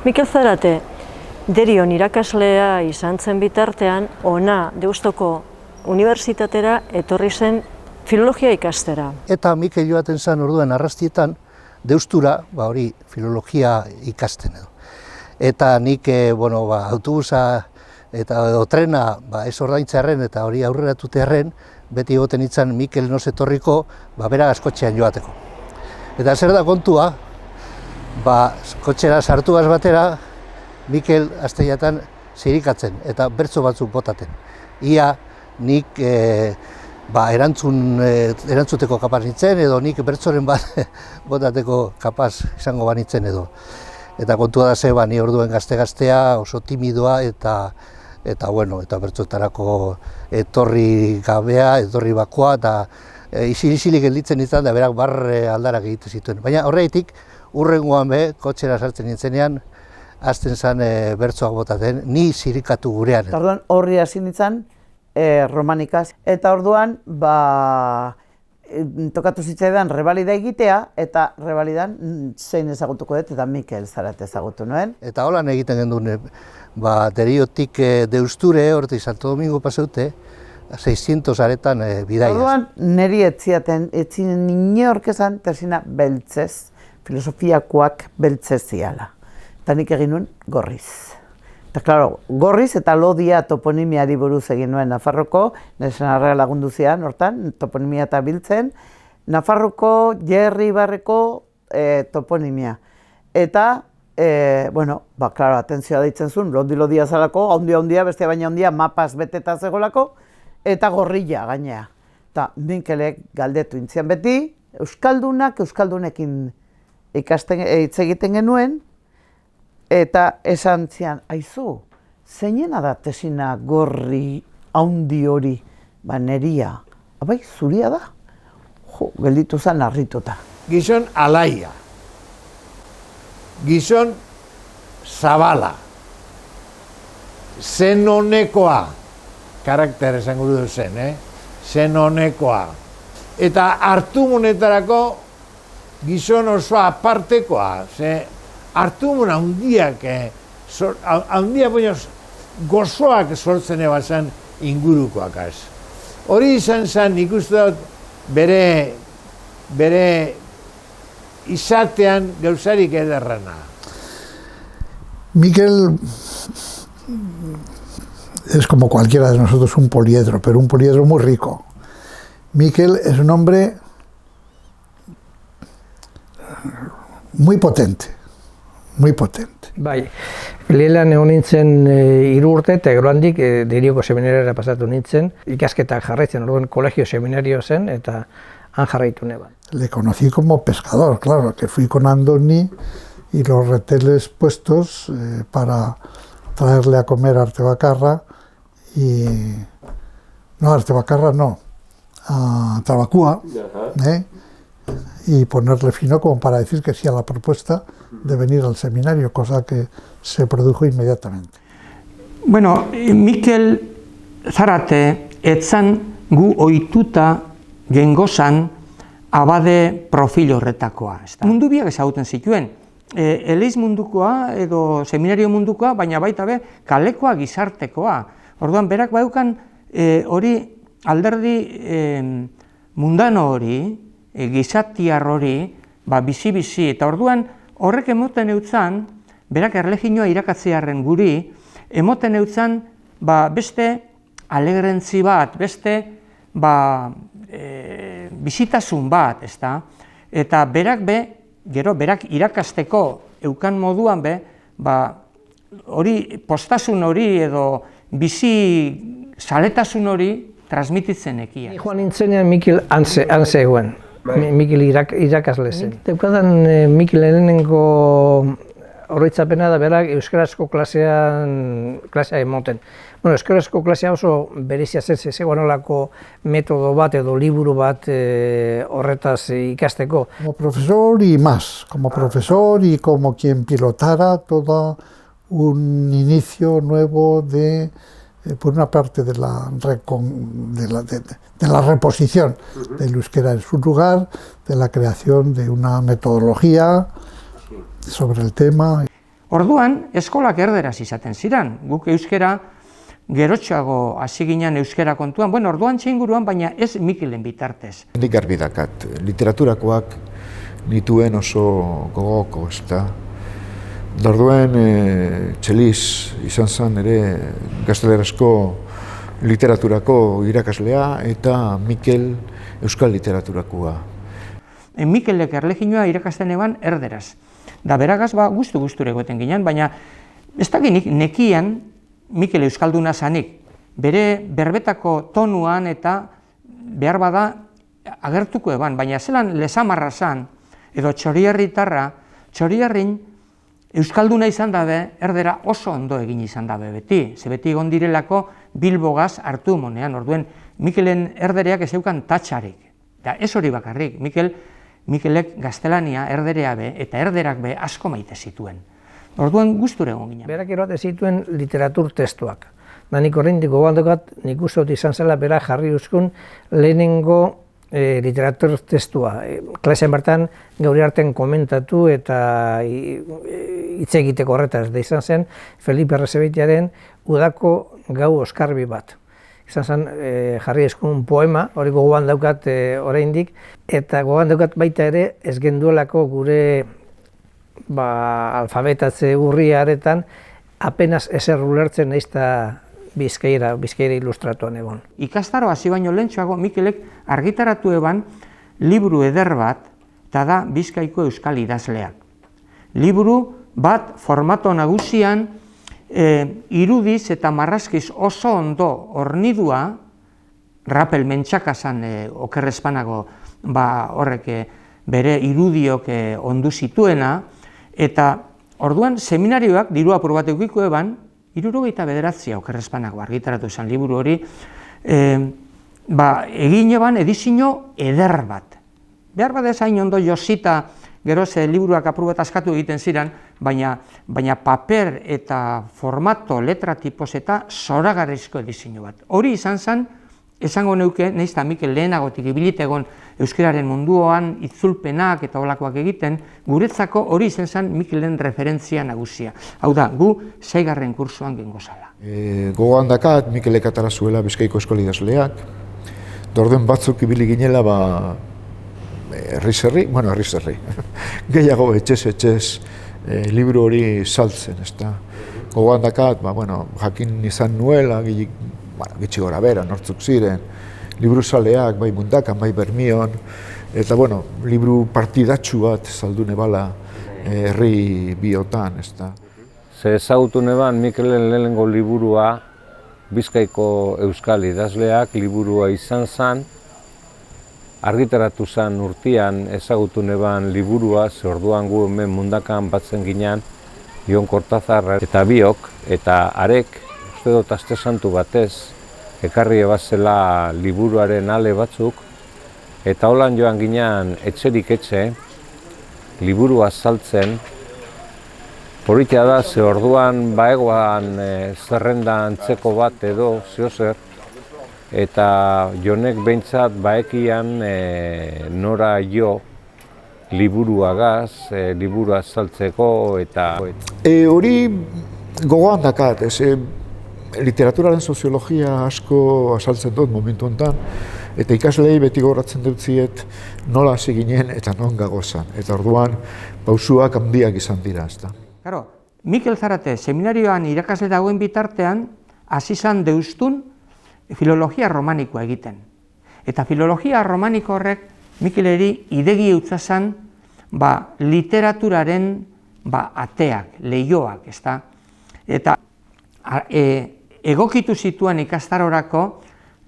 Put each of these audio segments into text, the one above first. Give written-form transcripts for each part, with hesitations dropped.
Mikel Zarate, Derion irakaslea izan zen bitartean, ona Deustoko Unibertsitatera etorri zen filologia ikastera. Eta Mikel joaten zen orduan arrastietan, Deustura, hori filologia ikasten edo. Eta nik, autobusa eta trena ez ordaintzearren eta hori aurreratutearren, beti egoten itzan Mikel noz etorriko, bera kotxean joateko. Eta zer da kontua, kotxera sartuaz batera, Mikel asteiatan zirikatzen eta bertso batzuk botaten. Ia nik erantzuteko kapaz nintzen edo nik bertsoren bat botateko kapaz izango banitzen edo. Eta kontua da ze, ni orduen gazte-gaztea oso timidoa eta bertsotarako etorri gabea, etorri bakoa eta isil-isilik gelditzen nintzen da berak barre aldarak egiten zituen. Baina horreitik, urrengoan kotxera sartzen nintzenean, hasten zen bertsoak botaten, ni zirikatu gurean. Eta orduan horri hasi nintzen romanikaz. Eta orduan tokatu zitzaidan rebalida egitea, eta rebalidan zein ezagutuko dut, eta Mikel Zarate ezagutu nuen. Eta holan egiten genduen, Deriotik Deusture, horti Santo Domingo paseute, 600 aretan bidaiaz. Orduan niri etzinen inork esan tersina beltzez, filosofiakoak beltzez ziala. Eta nik egin nuen Gorriz. Eta, klaro, Gorriz eta Lodia toponimiari buruz egin nuen Nafarroko, nire arrega lagundu zian, hortan, toponimia eta biltzen, Nafarroko, Jerri Barreko toponimia. Eta, klaro, atentzioa deitzen zuen, Lodia zalako, handia, bestia baina handia, mapaz beteta zegolako, eta Gorrilla gainea. Eta Mikelek galdetu intzian beti, Euskaldunekin hitz egiten genuen, eta esan zian, aizu, zeinena da tesina Gorri handi hori, neria, abai, zuria da? Gelditu zen harrituta. Gizon alaia, gizon zabala, zen honekoa, karakter esango du zen, zen honekoa. Eta hartu monetarako gizon oso apartekoa, hartumun handiak, gozoak sortzen ebazen ingurukoak az. Hori izan zen, nik uste dut, bere izatean gauzarik ederrena. Mikel es como cualquiera de nosotros un poliedro, pero un poliedro muy rico. Mikel es un hombre muy potente. Muy potente. Bai, Lelan egon nintzen 3 urte eta gero handik Derioko seminariora pasatu nintzen, ikasketak jarraitzen, orduan kolegio seminario zen eta han jarraitu neban. Le conocí como pescador, claro, que fui con Andoni y los reteles puestos para traerle a comer a Artebacarra a Trabacúa, y ponerle fino como para decir que sí a la propuesta de venir al seminario, cosa que se produjo inmediatamente. Bueno, Mikel Zarate etzan gu ohituta gengozan abade profil horretakoa. Mundu biak ezagutzen zituen, eleiz mundukoa edo seminario mundukoa, baina baita be kalekoa gizartekoa. Orduan berak baukan hori alderdi mundano hori, gizatiar hori, bizi-bizi, eta orduan horrek emoten eutzan, berak erlegioa irakatzearen guri, emoten eutzan beste alegrentzi bat, beste bizitasun bat, ezta? Eta berak berak irakasteko eukan moduan hori postasun hori edo bizi saletasun hori transmititzen ekia. Joan nintzenean Mikel antze eguen. Mikel irakasle zen. Deukadan Mikel lehenengo oroitzapena da berak euskarazko klasea emoten. Euskarazko klasea oso berezia zen, zegoenolako metodo bat edo liburu bat horretaz ikasteko. Como profesor y más, como profesor y como quien pilotara todo un inicio nuevo por una parte de la reposición del euskera en su lugar, de la creación de una metodología sobre el tema. Orduan, eskolak erderaz izaten ziren, guk euskera gerotxoago hasi ginen euskera kontuan, bueno, orduan txinguruan, baina ez Mikelen bitartez. Nik garbi dakat, literaturakoak nituen oso gogoko, ezta. Orduan, Txeliz izan zen ere gaztelerazko literaturako irakaslea eta Mikel euskal literaturakoa. Mikelek erleginoa irakasten eban erderaz. Da beragaz, guztu-guzture egoten ginen, baina ez dakinik nekian Mikel euskalduna zanik. Bere berbetako tonuan eta behar bada agertuko eban, baina zelan lesamarra zan, edo Txoriarritarra, Txoriarrin euskalduna izan dabe, erdera oso ondo egin izan dabe beti. Ze beti egon direlako Bilbogaz hartu monean, orduen Mikelen erdereak ez eukan tatxarik. Da ez hori bakarrik, Mikelek gaztelania erderea be eta erderak be asko maite zituen. Orduan gustura egon ginen. Berak eroate zituen literatur testuak. Da nik oraindik gogoandokat, nik uste dut izan zela berak jarri uzkun lehenengo literatur testua. Klasean bertan gaur artean komentatu eta hitz egiteko horretaz. Da izan zen Felipe Errezebeitiaren Udako gau oskarbi bat. Izan zen jarri eskun poema, hori gogoan daukat oraindik, eta gogoan daukat baita ere ez genduelako gure alfabetatze urriaretan apenas ezer ulertzen naiz eta Bizkaira ilustratuan egon. Ikastaro hasi baino lehentxoago Mikelek argitaratu eban liburu eder bat, eta da Bizkaiko euskal idazleak. Liburu bat formato nagusian irudiz eta marrazkiz oso ondo hornidua, Rapel Mentxakazan okerrezpanago horrek bere irudiok ondu zituena, eta orduan seminarioak diru apur bat eukiko eban, 79 okerrezpanago argitaratu esan liburu hori, egin eban edizio eder bat. Behar bat ez hain ondo josita geroz liburuak apur bat askatu egiten ziren, baina paper eta formato letra tipos eta zoragarrizko edizio bat. Hori izan zen, esango neuke, nahiz eta Mikel lehenagotik ibilite egon euskararen munduan itzulpenak eta holakoak egiten, guretzako hori izan zen Mikelen referentzia nagusia. Hau da, gu 6. kursoan gengo zala. Gogoan dakat, Mikelek atara zuela Bizkaiko eskola idazleak, orduen batzuk ibili ginela herriz-herri, gehiago etxez liburu hori saltzen, ezta. Gogoan dakat, jakin izan nuela, gitxi gora bera, nortzuk ziren, liburu zaleak, bai Mundakan, bai Bermion, eta liburu partidatxu bat saldu nebala herri biotan, ezta. Ze ezagutu neban Mikelen lehenengo liburua, Bizkaiko euskal idazleak liburua izan zen, argitaratu zen urtean ezagutu neban liburua, ze orduan gu hemen Mundakan batzen ginen, Jon Kortazar eta biok, eta arek, uste dut aste santu batez, ekarri ebazela liburuaren ale batzuk, eta holan joan ginen etxerik etxe, liburua saltzen, politia da, ze orduan baegoan zerrenda antzeko bat edo, zeozer, eta Jonek behintzat baekian nora jo liburuagaz, liburua saltzeko eta... Hori gogoan dakat, literaturaren soziologia asko azaltzen dut momentu honetan, eta ikaslei beti gogoratzen dut ziet nola hasi ginen eta non gagozan. Eta orduan pausuak handiak izan dira, ezta. Claro, Mikel Zarate seminarioan irakasle dagoen bitartean hasi zan deustun filologia romanikoa egiten. Eta filologia romaniko horrek Mikeleri idegi eutza zan literaturaren ateak, leihoak, ezta. Eta egokitu zituen ikastarorako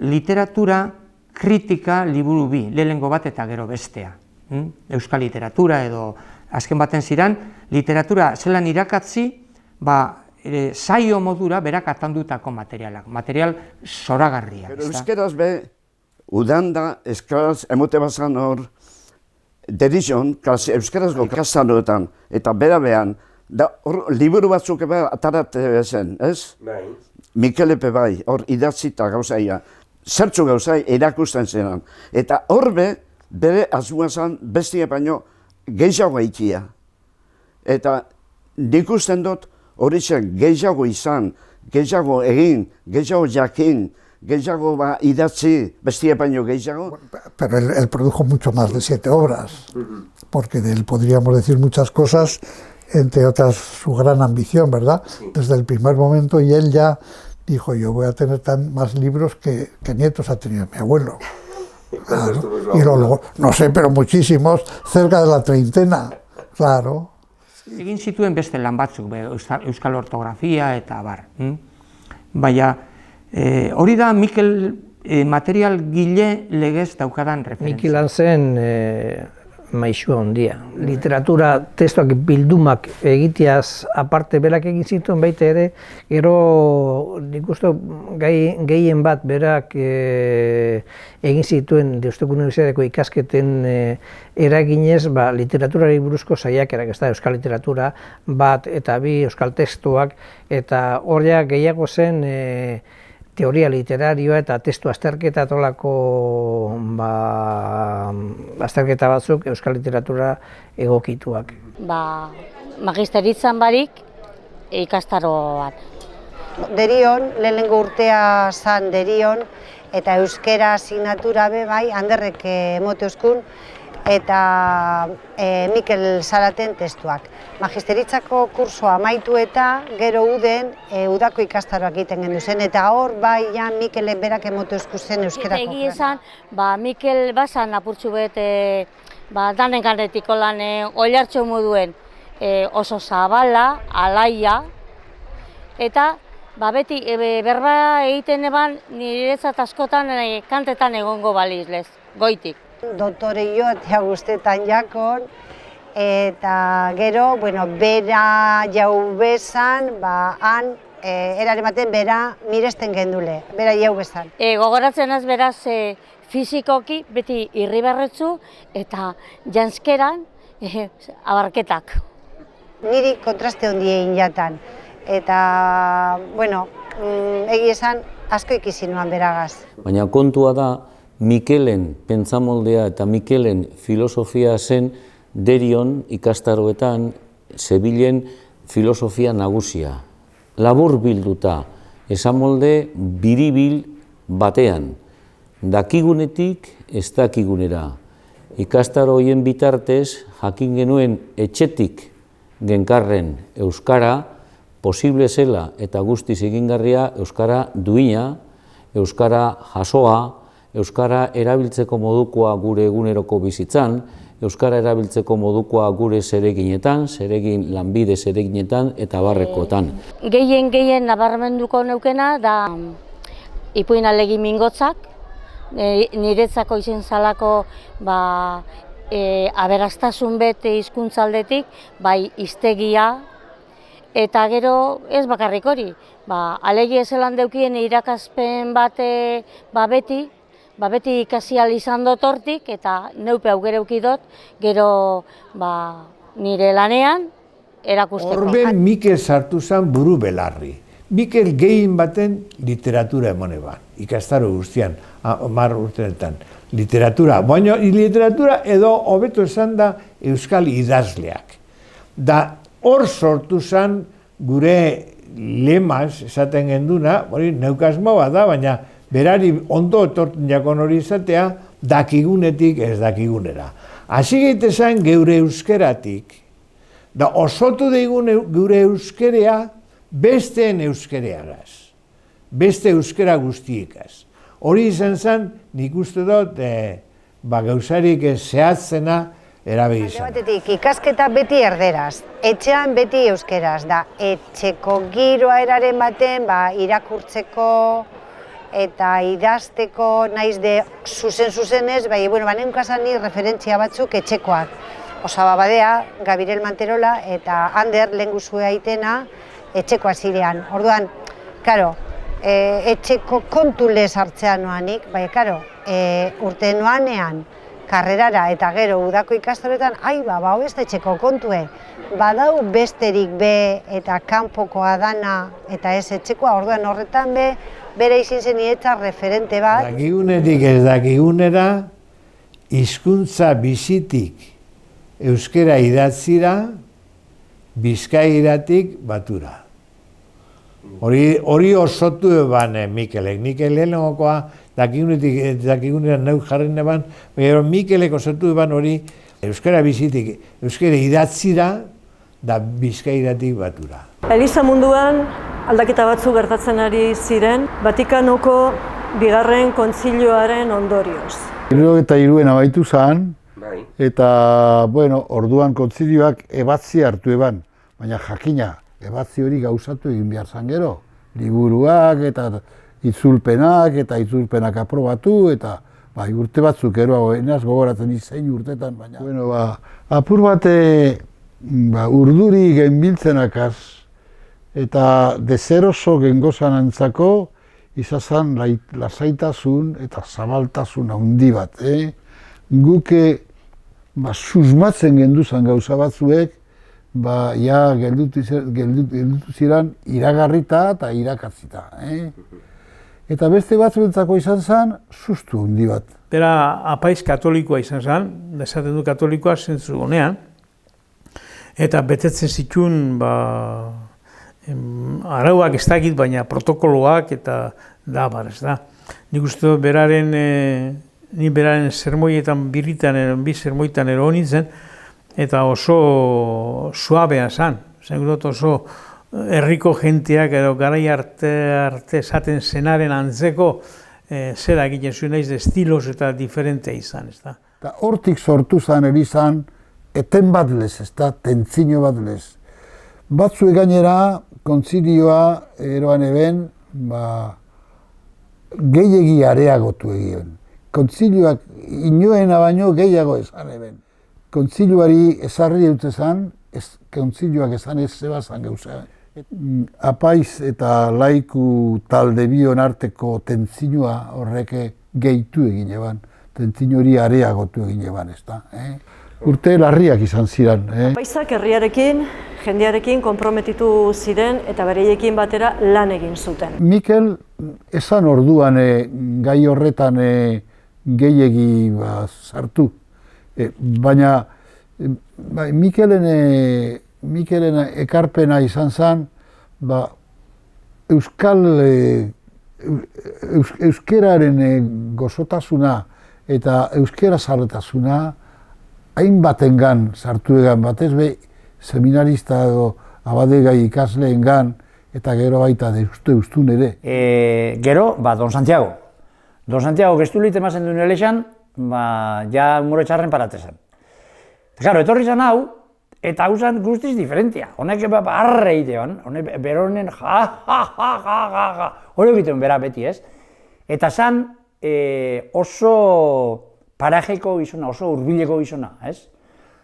literatura kritika liburu bi, lehenengo bat eta gero bestea. Euskal literatura edo azken baten ziren, literatura zelan irakatzi, saio modura berak atandutako materialak, material zoragarriak. Euskeraz be, udan da, euskaraz emote bazan hor, derizion, euskarazko kastaroetan, eta bera-bean, hor liburu batzuk atarat zen, ez? Mikelepe bai, hor idatzita gauzaia, zertzu gauzai erakusten zenan. Eta hor be, bere azua zen bestia baino gehiago eikia. Eta nik usten dut hori gehiago izan, gehiago egin, gehiago jakin, gehiago idatzi, bestia baino gehiago. Pero él produjo mucho más de 7 obras, porque de él podríamos decir muchas cosas, entre otras su gran ambición, ¿verdad? Desde el primer momento, y él ya dijo, yo voy a tener más libros que nietos ha tenido mi abuelo. Claro. Y luego, no sé, pero muchísimos, cerca de la 30, claro. Egin zituen beste lan batzuk, euskal ortografia eta bar. Baina, hori da Mikel material gile legez daukadan referentzia. Mikel zen maixua handia. Literatura testuak bildumak egiteaz aparte berak egin zituen baita ere, gero nik uste gehien bat berak egin zituen Deustuko Unibertsitateko ikasketen eraginez literaturari buruzko saiakerak, ez da euskal literatura bat eta bi euskal testuak, eta horrela gehiago zen teoria literarioa eta testu azterketa tolako azterketa batzuk euskal literatura egokituak. Magisteritzan barik ikastaro bat. Derion, lehenengo urtea zan Derion, eta euskera asignatura be bai, Anderrek emoteuzkun, eta Mikel Zaraten testuak. Magisteritzako kursoa amaitu eta gero uden udako ikastaroak egiten genduzen, eta hor bai Mikelek berak emoteuzku zen euskerako. Egi esan, Mikel bazan apurtxu bet danen ganetiko lan oilartxo moduen oso zabala, alaia, eta beti berba egiten eban niretzat askotan kantetan egongo balizlez, goitik. Doktore joatea guztetan jakon, eta gero, bera jau bezan, han, erare baten bera miresten gendule, bera jau bezan. Gogoratzen az beraz fizikoki beti irribarretzu eta janskeran abarketak. Niri kontraste hondi egin jatan, eta, egi esan asko ikisi nuan beragaz. Baina kontua da, Mikelen pentsamoldea eta Mikelen filosofia zen Derion ikastaroetan zebilen filosofia nagusia. Labur bilduta, esamolde biribil batean, dakigunetik ez dakigunera. Ikastaro horien bitartez jakin genuen etxetik genkarren euskara, posible zela eta guztiz egingarria euskara duina, euskara jasoa, euskara erabiltzeko modukoa gure eguneroko bizitzan, euskara erabiltzeko modukoa gure zereginetan, zeregin lanbide zereginetan eta barrekoetan. Gehien nabarmenduko neukena da ipuin alegi mingotzak, niretzako izen zalako aberastasun bete hizkuntzaldetik, bai hiztegia, eta gero ez bakarrik hori. Alegi ezelan deukien irakaspen bate beti ikasi ahal izan dut hortik, eta neupe aukera ukidot, gero nire lanean erakusteko. Horben Mikel sartu zen buru belarri. Mikel gehien baten literatura emone ban, ikastaro guztian, 10 urteetan. Literatura, baina literatura edo hobeto esan da euskal idazleak. Da hor sortu zen gure lemaz esaten genduna, hori neukasmo bat da, baina berari ondo etorten jakon hori izatea, dakigunetik ez dakigunera. Hasi gaitezen geure euskeratik, da osotu deigun gure euskerea besteen euskereagaz, beste euskera guztiekaz. Hori izan zen, nik uste dut, gauzarik zehatzena erabili izan. Batetik, ikasketa beti erderaz, etxean beti euskeraz, da etxeko giroa eraren baten, irakurtzeko eta idazteko, naiz de zuzenez, neunkasan ni referentzia batzuk etxekoak. Osaba Badea, Gabirel Manterola eta Ander lehenguzue aitena etxekoa zirean. Orduan, karo, etxeko kontu lez hartzea noanik, urte noanean karrerara eta gero udako ikastoretan, hau ez da etxeko kontue, badau besterik be eta kanpokoa dana eta ez etxekoa, orduan horretan be, bere izin zen eta referente bat. Dakigunetik ez dakigunera, hizkuntza bizitik euskera idatzira, Bizkairatik batura. Hori osotu eban Mikelek. Nik lehenengokoa dakigunean neuk jarri neban, baina Mikelek osotu eban hori euskara bizitik, euskara idatzira da Bizkairatik batura. Eliza munduan aldaketa batzu gertatzen ari ziren, Vatikanoko bigarren kontzilioaren ondorioz. 73 abaitu zen, eta, orduan kontzilioak ebatzi hartu eban, baina jakina, ebatzi hori gauzatu egin behar zan gero. Liburuak eta itzulpenak aprobatu, eta urte batzuk gero, enaz gogoratzen izein urtetan, baina. Apur bate urduri genbiltzenakaz, eta dezeroso gengozan antzako, izazan lasaitasun eta zabaltasun handi bat. Guke susmatzen genduzan gauza batzuek, geldutu ziren iragarrita eta irakatzita. Eta beste batzuentzako izan zen, sustu handi bat. Bera apaiz katolikoa izan zen, esaten du katolikoa zentzu honean, eta betetzen zituen arauak ez dakit, baina protokoloak eta dabar, ez da. Nik uste dut ni beraren sermoietan bi sermoietan ero nintzen, eta oso suabea zen. Zen dut oso herriko jenteak edo garai arte esaten zenaren antzeko zera egiten zuen naiz de estilos eta diferentea izan, ez da. Hortik sortu zen erizan eten bat lez, ez da, tentzino bat lez. Batzuek gainera, kontzilioa eroan eben, gehiegi areagotu egin. Kontzilioak inoena baino gehiago esan eben. Kontzilioari ezarri dute zen, kontzilioak esan ez zeba zen gauza. Apaiz eta laiku talde bion arteko tentzinoa horrek gehitu egin eban. Tentzino hori areagotu egin eban, ez da. Urte larriak izan ziren. Apaizak herriarekin, jendearekin konprometitu ziren eta bereiekin batera lan egin zuten. Mikel esan orduan gai horretan gehiegi sartu. Baina Mikelen ekarpena izan zen, euskeraren gozotasuna eta euskera zaletasuna hainbatengan sartu egan, batez be seminarista edo abadegai ikasleengan eta gero baita deustun ere. Gero, Don Santiago. Don Santiago gestulit emazen duen elexan, ja muro etxarren paratezen. Claro, etorri zan hau, eta hau zan guztiz diferentia. Honek arre egitean, honek beronen ja, hori egiten bera beti ez. Eta zan oso parajeko gizona, oso hurbileko gizona, ez?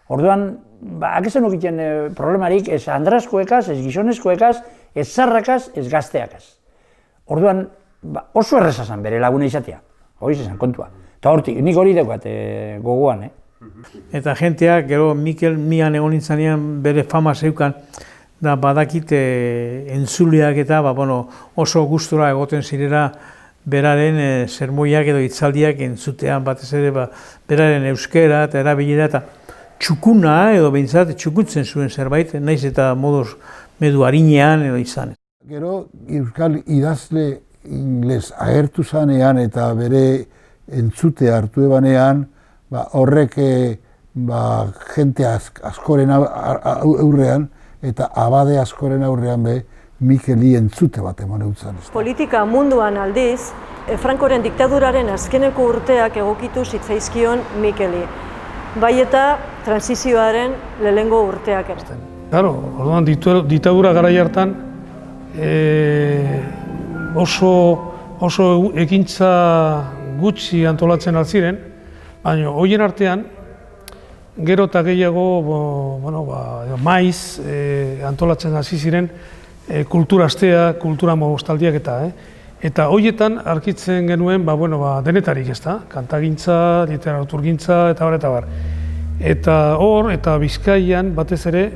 Orduan, hakezen okiten problemarik ez andrazkoekaz, ez gizonezkoekaz, ez zarrakaz, ez gazteakaz. Orduan, oso erreza zan bere laguna izatea, hori zan kontua. Eta hortik, nik hori daukat gogoan, Eta jenteak, gero Mikel mian egon nintzanean bere fama zeukan, da badakit entzuleak eta oso gustura egoten zirera beraren sermoiak edo hitzaldiak entzutean, batez ere beraren euskera eta erabilera eta txukuna edo behintzat txukuntzen zuen zerbait, naiz eta moduz medu harinean edo izan. Gero euskal idazle ingles agertu zanean eta bere entzute hartu ebanean, horrek jente askoren aurrean eta abade askoren aurrean Mikeli entzute bat eman eutzan. Politika munduan aldiz, Frankoren diktaduraren azkeneko urteak egokitu zitzaizkion Mikeli. Bai eta transizioaren lehengo urteak ere. Claro, orduan diktadura garai hartan oso ekintza gutxi antolatzen altziren, baina horien artean, gero eta gehiago maiz antolatzen hasi ziren kultura astea, kultura moztaldiak eta horietan arkitzen genuen denetarik ez da, kantagintza, literaturgintza eta bar eta bar. Eta hor, eta Bizkaian batez ere,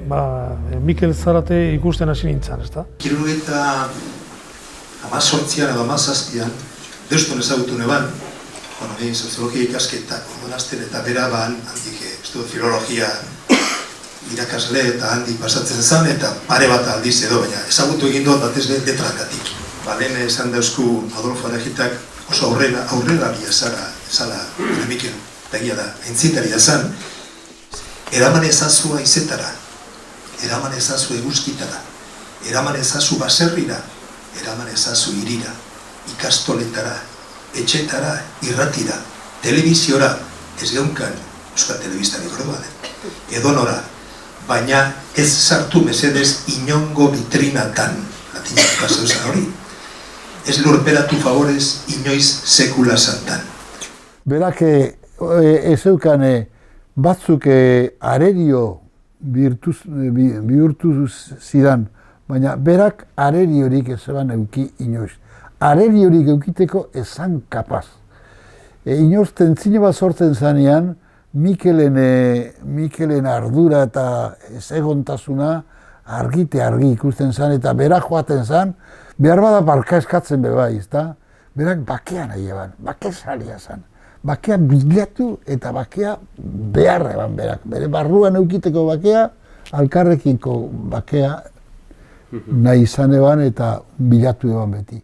Mikel Zarate ikusten hasi nintzen, ez da. 18an edo 17an, deuston ezagutu neban, soziologia ikasketak ondonazten eta bera handik filologia irakasle eta handi pasatzen zen, eta pare bat aldiz edo, baina ezagutu egin dut batez letrakatik. Lehen esan dauzku Adolfo Arejitak oso aurrelaria zala Mikel, egia da, aintzindaria zen, eraman ezazu haizetara, eraman ezazu eguzkitara, eraman ezazu baserrira, eraman ezazu irira, ikastoletara, etxetara, irratira, telebiziora, ez geunkan Euskal Telebistarik orduan, edonora, baina ez sartu mesedez inongo vitrinatan, latinak pasauzen hori, ez lurperatu favorez inoiz sekula santan. Berak ez eukan batzuk arerio bihurtu zidan, baina berak areriorik ez eban euki inoiz. Areriorik eukiteko ezan kapaz. Inoiz tentzine bat sortzen zanean, Mikelen ardura eta ezegontasuna argi ikusten zen, eta berak joaten zen, behar bada barka eskatzen bebai, ezta? Berak bakea nahi eban, bake salia zen. Bakea bilatu eta bakea behar eban berak. Bere barruan eukiteko bakea, alkarrekiko bakea nahi izan eban eta bilatu eban beti.